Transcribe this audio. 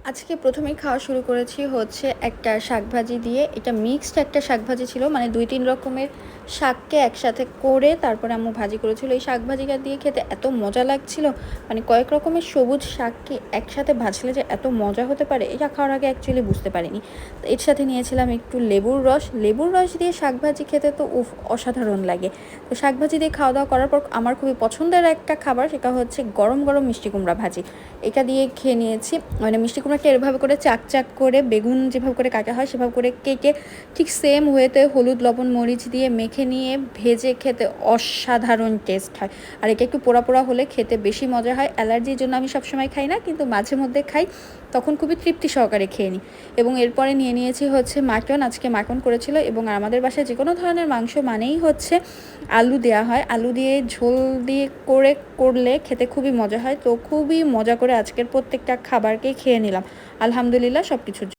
আজকে প্রথমেই খাওয়া শুরু করেছি হচ্ছে একটা শাকভাজি দিয়ে। এটা মিক্সড একটা শাকভাজি ছিল, মানে ২-৩ রকমের শাককে একসাথে করে তারপরে আম্মু ভাজি করেছিল। এই শাকভাজিটা দিয়ে খেতে এত মজা লাগছিল, মানে কয়েক রকমের সবুজ শাককে একসাথে ভাজলে যে এত মজা হতে পারে এটা খাওয়ার আগে অ্যাকচুয়ালি বুঝতে পারিনি। তো এর সাথে নিয়েছিলাম একটু লেবুর রস দিয়ে শাকভাজি খেতে তো অসাধারণ লাগে। তো শাকভাজি দিয়ে খাওয়া দাওয়া করার পর আমার খুবই পছন্দের একটা খাবার, সেটা হচ্ছে গরম গরম মিষ্টি কুমড়া ভাজি। এটা দিয়ে খেয়ে নিয়েছি। মানে মিষ্টি কুমড়াটা এভাবে করে চাক চাক করে বেগুন যেভাবে করে কাটা হয় সেভাবে করে কেটে ঠিক সেম ওয়েতে হলুদ লবণ মরিচ দিয়ে মেখে নিয়ে ভেজে খেতে অসাধারণ টেস্ট হয়। আর এটা একটু পোড়া পোড়া হলে খেতে বেশি মজা হয়। অ্যালার্জির জন্য আমি সবসময় খাই না, কিন্তু মাঝে মধ্যে খাই, তখন খুবই তৃপ্তি সহকারে খেয়ে নিই। এবং এরপরে নিয়ে নিয়েছি হচ্ছে মাটন। আজকে মাটন করেছিল, এবং আমাদের বাসায় যে কোনো ধরনের মাংস মানেই হচ্ছে আলু দেওয়া হয়। আলু দিয়ে ঝোল দিয়ে করলে খেতে খুবই মজা হয়। তো খুবই মজা করে আজকের প্রত্যেকটা খাবারকেই খেয়ে নিলাম। আলহামদুলিল্লাহ সব কিছুর